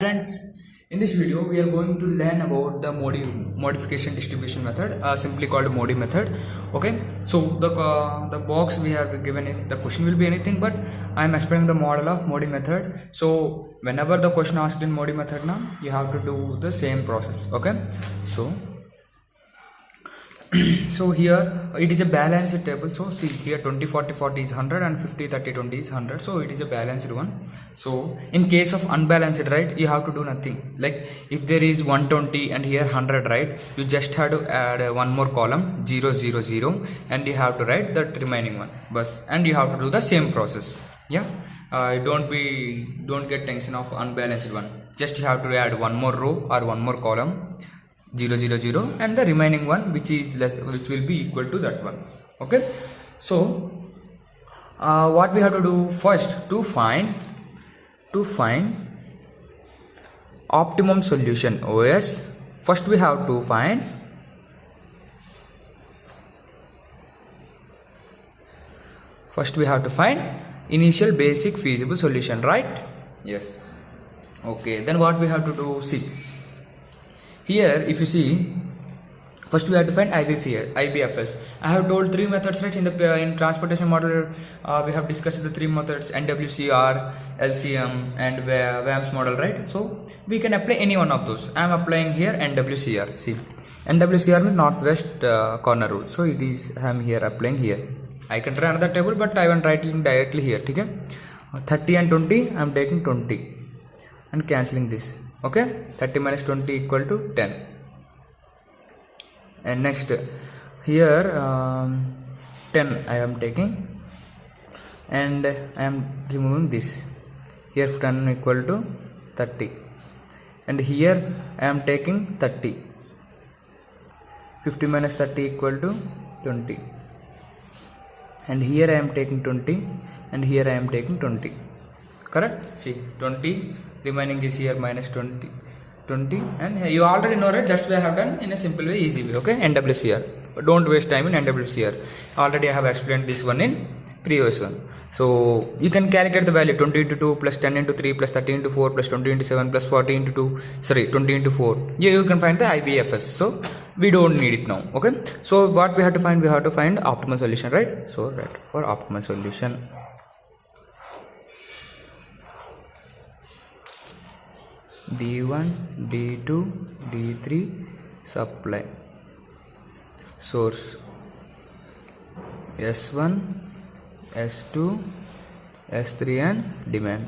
Friends, in this video we are going to learn about the modification distribution method, simply called MODI method. Okay, so the box we have given is the question will be anything, but I am explaining the model of MODI method. So whenever the question asked in MODI method, now you have to do the same process. Okay, so here it is a balanced table. So see here 20 40 40 is 100 and 50 30 20 is 100, so it is a balanced one. So in case of unbalanced, right, you have to do nothing. Like if there is 120 and here 100, right, you just have to add one more column 0 0 0 and you have to write that remaining one bus, and you have to do the same process. Yeah, don't get tension of unbalanced one. Just you have to add one more row or one more column 0 0 0 and the remaining one which will be equal to that one. Okay, so what we have to do first to find optimum solution OS. First we have to find initial basic feasible solution, right? Yes. Okay, then what we have to do, see here, if you see, first we have to find IBFS. I have told three methods, right? In transportation model, we have discussed the three methods: NWCR, LCM, and WAMS model, right? So we can apply any one of those. I am applying here NWCR. See, NWCR means northwest corner rule. So it is I am here applying here. I can try another table, but I am writing directly here. Okay, 30 and 20. I am taking 20 and cancelling this. Okay, 30 minus 20 equal to 10. And next here 10 I am taking and I am removing this. Here 10 equal to 30, and here I am taking 30. 50 minus 30 equal to 20, and here I am taking 20 and here I am taking 20. Correct? See, 20 remaining is here minus 20 and you already know, right? That's why I have done in a simple way, easy way. Okay, NWCR, but don't waste time in NWCR. Already I have explained this one in previous one. So you can calculate the value 20 into 2 plus 10 into 3 plus 30 into 4 plus 20 into 7 plus 40 into 2, 20 into 4. Here you can find the IBFS. So we don't need it now. Okay, so what we have to find optimal solution, right? So right, for optimal solution, D1, D2, D3 supply, source S1, S2, S3 and demand.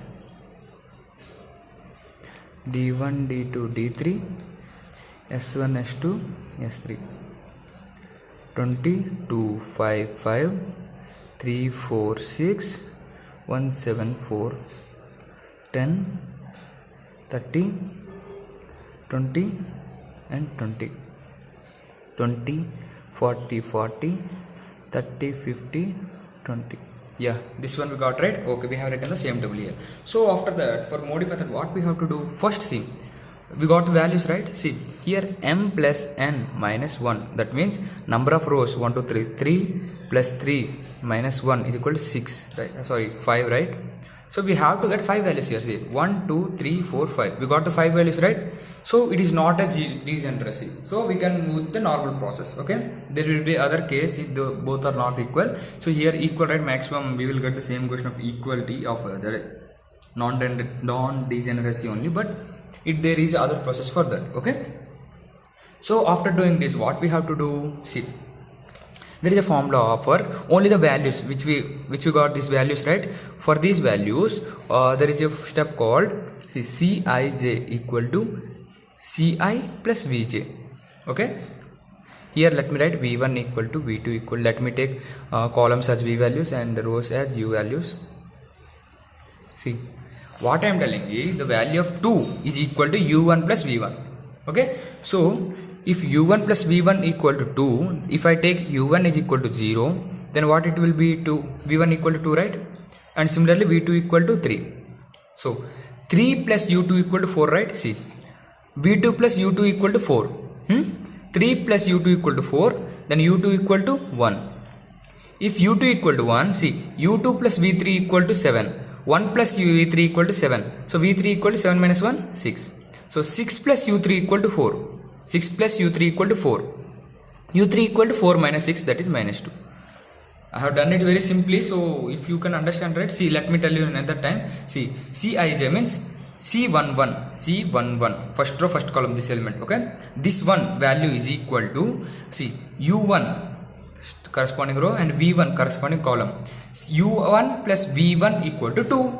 D1, D2, D3, S1, S2, S3. 20, 2, 5, 5, 3, 4, 6, 1, 7, 4, 10, 30, 20 and 20, 20, 40, 40, 30, 50, 20. Yeah, this one we got, right? Okay, we have written the same table here. So after that, for MODI method, what we have to do first, see, we got the values, right? See here m plus n minus 1, that means number of rows 1 2 3, 3 plus 3 minus 1 is equal to 6, right? 5, right? So we have to get 5 values here. See, 1 2 3 4 5, we got the 5 values, right? So it is not a degeneracy, so we can move the normal process. Okay, there will be other case if both are not equal. So here equal, right? Maximum we will get the same question of equality of non-degeneracy only, but there is other process for that. Okay, so after doing this, what we have to do, see, there is a formula for only the values which we got these values, right? For these values, there is a step called, see, Cij equal to Ci plus Vj. Okay, here let me write V1 equal to V2 equal, let me take columns as V values and rows as U values. See, what I am telling is the value of 2 is equal to U1 plus V1. Okay, so if U1 plus V1 equal to 2, if I take U1 is equal to 0, then what it will be, to V1 equal to 2, right? And similarly V2 equal to 3. So 3 plus U2 equal to 4, right? See, V2 plus U2 equal to 4. 3 plus U2 equal to 4, then U2 equal to 1. If U2 equal to 1, see, U2 plus V3 equal to 7. 1 plus v3 equal to 7. So v3 equal to 7 minus 1, 6. So 6 plus u3 equal to 4. 6 plus u3 equal to 4. u3 equal to 4 minus 6, that is minus 2. I have done it very simply, so if you can understand, right? See, let me tell you another time. See, Cij means C11, first row, first column, this element, okay? This one value is equal to, see, U1 corresponding row and V1 corresponding column. U1 plus V1 equal to 2.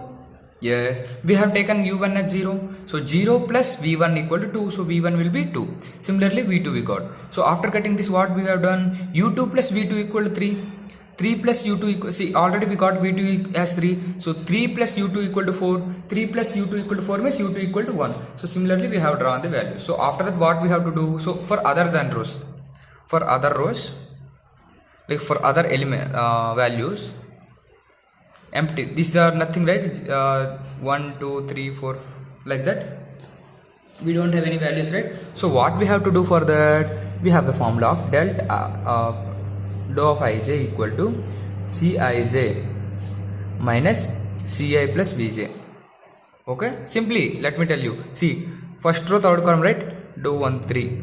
Yes, we have taken U1 as 0. So 0 plus V1 equal to 2. So V1 will be 2. Similarly, V2 we got. So after getting this, what we have done? U2 plus V2 equal to 3. 3 plus U2 equal, see, already we got V2 as 3. So 3 plus U2 equal to 4. 3 plus U2 equal to 4 means U2 equal to 1. So similarly, we have drawn the value. So after that, what we have to do? So for other than rows, like for other element values, empty. These are nothing, right? 1, 2, 3, 4, like that. We don't have any values, right? So what we have to do for that? We have the formula of delta dou of ij equal to Cij minus Ci plus Vj. Okay, simply let me tell you. See, first row, third column, right? Do 1 3.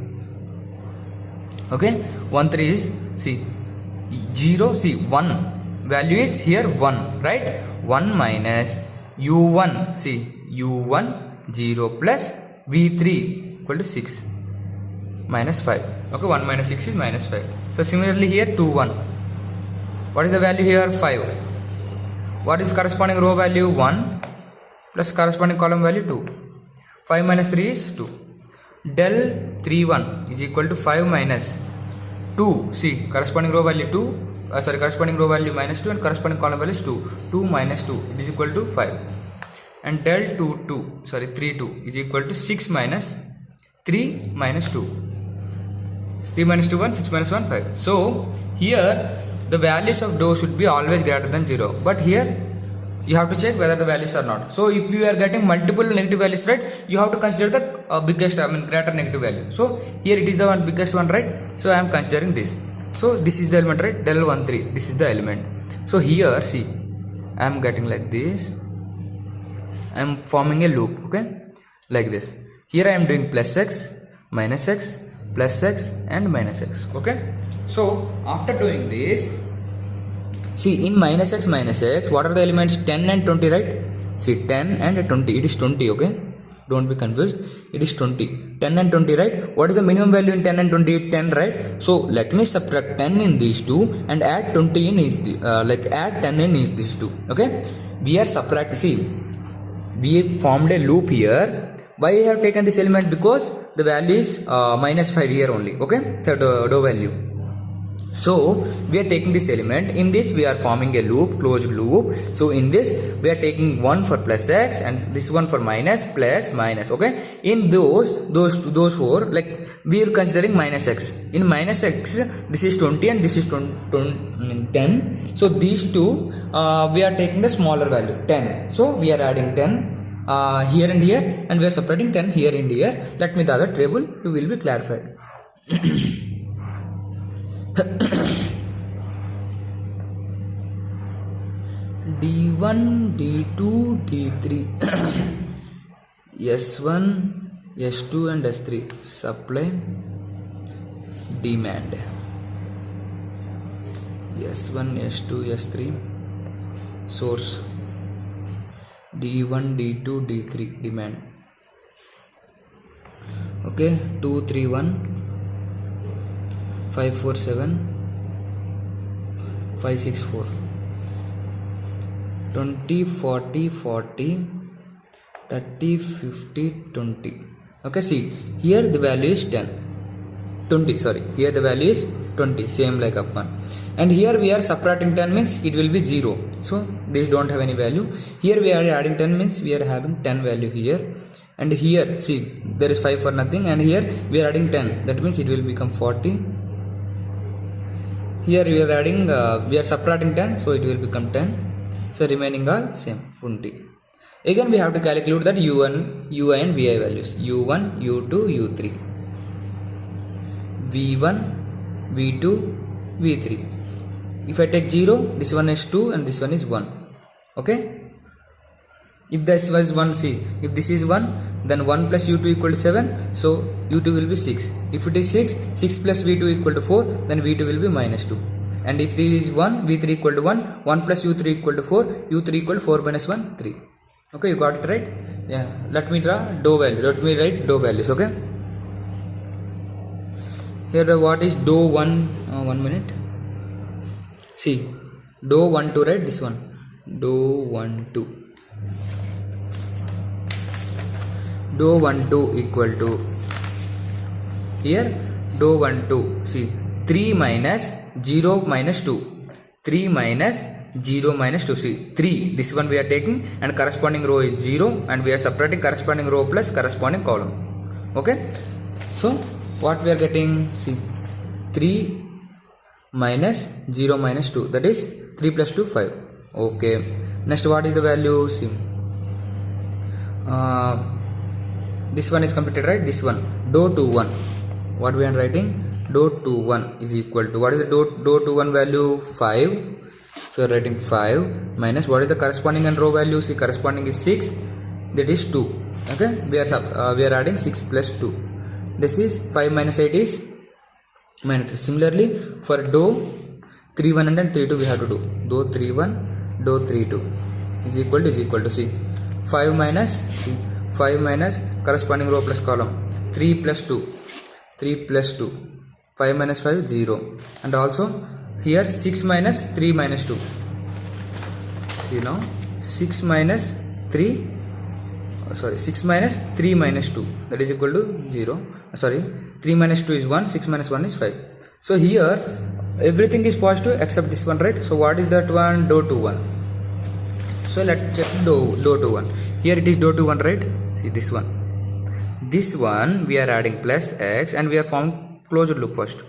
Okay, 1 3 is, see, 0. See, 1 value is here 1, right? 1 minus u1, see, u1 0 plus v3 equal to 6 minus 5. Okay, 1 minus 6 is minus 5. So similarly here 2 1. What is the value here? 5. What is corresponding row value? 1 plus corresponding column value 2. 5 minus 3 is 2. Del 3 1 is equal to 5 minus 2. See, corresponding row value 2. Corresponding row value minus 2 and corresponding column value is 2. 2 minus 2, it is equal to 5. And del 3 2 is equal to 6 minus 3 minus 2. 3 minus 2 1, 6 minus 1 5. So here the values of dou should be always greater than 0. But here you have to check whether the values are not. So if you are getting multiple negative values, right, you have to consider the biggest, greater negative value. So here it is the biggest one, right? So I am considering this. So this is the element, right? Del 1 3. This is the element. So here, see, I am getting like this. I am forming a loop, okay, like this. Here I am doing plus x, minus x, plus x and minus x. Okay, so after doing this, see, in minus x, what are the elements? 10 and 20, right? See, 10 and 20, it is 20. Okay, don't be confused, it is 20. 10 and 20, right? What is the minimum value in 10 and 20? 10, right? So let me subtract 10 in these two and add 20 in each, add 10 in each these two. Okay, we are subtracting. See, we formed a loop here. Why I have taken this element? Because the value is minus 5 here only. Okay, the dou value. So we are taking this element. In this we are forming a loop, closed loop. So in this we are taking one for plus x and this one for minus, plus, minus. Okay, in those four, like we are considering minus x. In minus x, this is 20 and this is 10. So these two we are taking the smaller value 10. So we are adding 10 here and here, and we are separating 10 here and here. Let me the other table, you will be clarified. D1, D2, D3, S1, S2 and S3, supply, demand, S1, S2, S3, source, D1, D2, D3, demand. Okay, 2, 3, 1, 5, 4, 7, 5, 6, 4, 20, 40, 40, 30, 50, 20. Okay, see, here the value is 20, sorry, here the value is 20, same like up one. And here we are subtracting 10 means it will be 0. So these don't have any value. Here we are adding 10 means we are having 10 value here. And here, see, there is 5 for nothing, and here we are adding 10. That means it will become 40. Here we are adding, we are subtracting 10, so it will become 10. So remaining are same, 20. Again we have to calculate that U1, UI and VI values. U1, U2, U3. V1, V2, V3. If I take 0, this one is 2 and this one is 1. Okay. If this was 1, see, if this is 1, then 1 plus u2 equal to 7, so u2 will be 6. If it is 6, 6 plus v2 equal to 4, then v2 will be minus 2. And if this is 1, v3 equal to 1, 1 plus u3 equal to 4, u3 equal to 4 minus 1, 3. Okay, you got it right? Yeah, let me draw dou value, let me write dou values, okay? Here what is dou 1, 1 minute. See, dou 1 2, right, this one, dou 1 2. Dou 1 2 equal to, here dou 1 2, see, 3 minus 0 minus 2, 3 minus 0 minus 2, see, 3, this one we are taking, and corresponding row is 0, and we are subtracting corresponding row plus corresponding column. Okay, so what we are getting, see, 3 minus 0 minus 2, that is 3 plus 2 5. Okay, next what is the value, see, this one is completed, right, this one, dou 2 1, what we are writing, dou 2 1 is equal to, what is the dou 2 1 value, 5. So we are writing 5 minus, what is the corresponding and row value, see, corresponding is 6, that is 2. Okay, we are adding 6 plus 2, this is 5 minus 8 is minus 3. Similarly for dou 3 1 and 3 2 we have to do, dou 3 1 dou 3 2 is equal to, see, 5 minus, see, 5 minus corresponding row plus column, 3 plus 2, 3 plus 2, 5 minus 5 0, and also here 6 minus 3 minus 2, see, now 6 minus 3, 6 minus 3 minus 2, that is equal to 0, 3 minus 2 is 1, 6 minus 1 is 5. So here everything is positive except this one, right? So what is that one, dou 2 1. So let's check dou 2 1. Here it is dou 2 1, right? See, this one we are adding plus x, and we are forming closed loop first.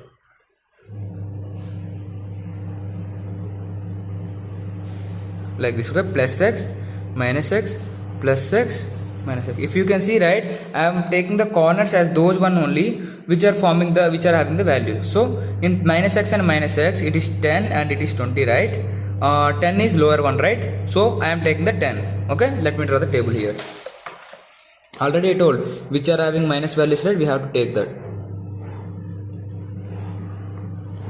Like this, okay, plus x minus x plus x minus x. If you can see, right, I am taking the corners as those one only which are having the value. So in minus x and minus x, it is 10 and it is 20, right? 10 is lower one, right? So I am taking the 10. Okay, let me draw the table here. Already I told which are having minus values, right? We have to take that.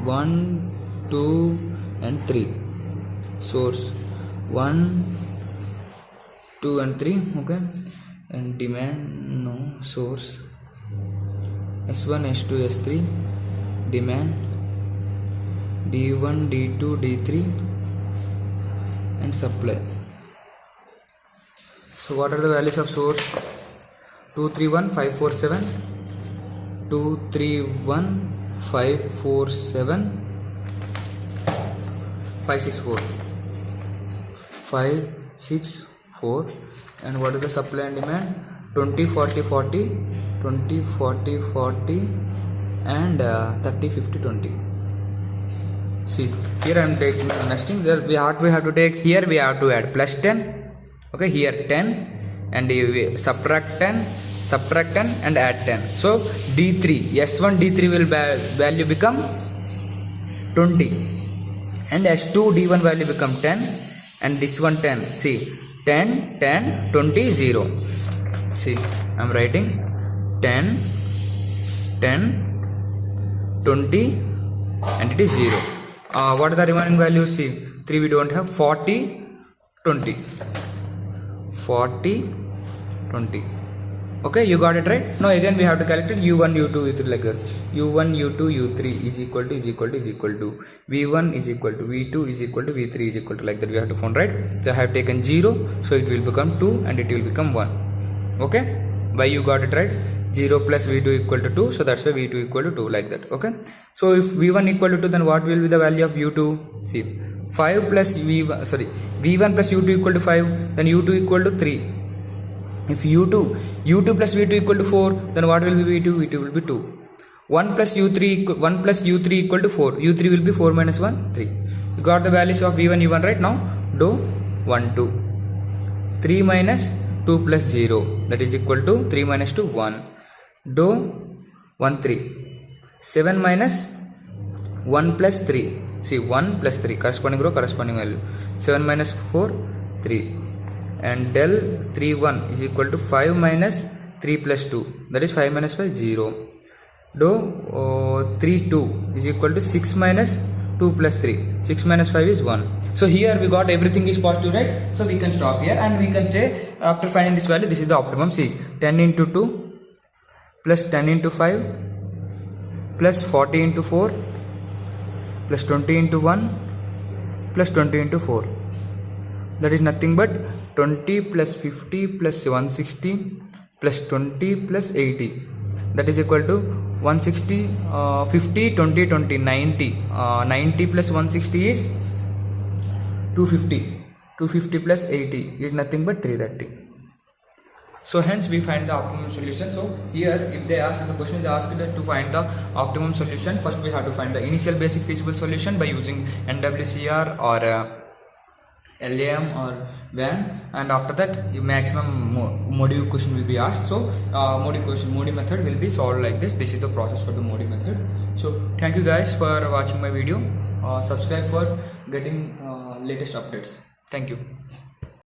1 2 and 3 source, 1 2 and 3, okay, and demand, no, source, S1 S2 S3, demand, D1 D2 D3, and supply. So what are the values of source? 231 547, 231 547, 564, 564, and what is the supply and demand? 20 40 40, 20 40 40, and 30 50 20. See, here I am taking nesting. There we have to take, here we have to add plus 10, okay, here 10, and we subtract 10 and add 10. So D3, S1 D3 will value become 20, and S2 D1 value become 10, and this one 10. See, 10 10 20 0. See, I am writing 10 10 20, and it is 0. What are the remaining values? See, 3 we don't have, 40 20, 40 20. Okay, you got it, right? Now again we have to calculate u1 u2 u3 like this. u1 u2 u3 is equal to v1 is equal to v2 is equal to v3 is equal to, like that we have to find, right? So I have taken 0, so it will become 2 and it will become 1. Okay, why you got it, right? 0 plus v2 equal to 2, so that's why v2 equal to 2, like that. Okay, so if v1 equal to 2, then what will be the value of u2? See, 5 plus v1 plus u2 equal to 5, then u2 equal to 3. If u2 plus v2 equal to 4, then what will be v2? v2 will be 2. 1 plus u3 equal to 4, u3 will be 4 minus 1 3. You got the values of v1 u1, right? Now do 1 2, 3 minus 2 plus 0, that is equal to 3 minus 2 1. Do 1 3, 7 minus 1 plus 3, see, 1 plus 3, corresponding row corresponding value, 7 minus 4 3, and del 31 is equal to 5 minus 3 plus 2, that is 5 minus 5 0. Do 32 is equal to 6 minus 2 plus 3, 6 minus 5 is 1. So here we got everything is positive, right? So we can stop here and we can say after finding this value, this is the optimum. See, 10 into 2 plus 10 into 5 plus 40 into 4 plus 20 into 1 plus 20 into 4, that is nothing but 20 plus 50 plus 160 plus 20 plus 80, that is equal to 160, 50, 20, 20, 90. 90 plus 160 is 250. 250 plus 80 is nothing but 330. So hence we find the optimum solution. So here if the question is asked to find the optimum solution, first we have to find the initial basic feasible solution by using NWCR or LAM or WAN, and after that maximum Modi question will be asked. So Modi method will be solved like this. This is the process for the Modi method. So thank you guys for watching my video. Subscribe for getting latest updates. Thank you.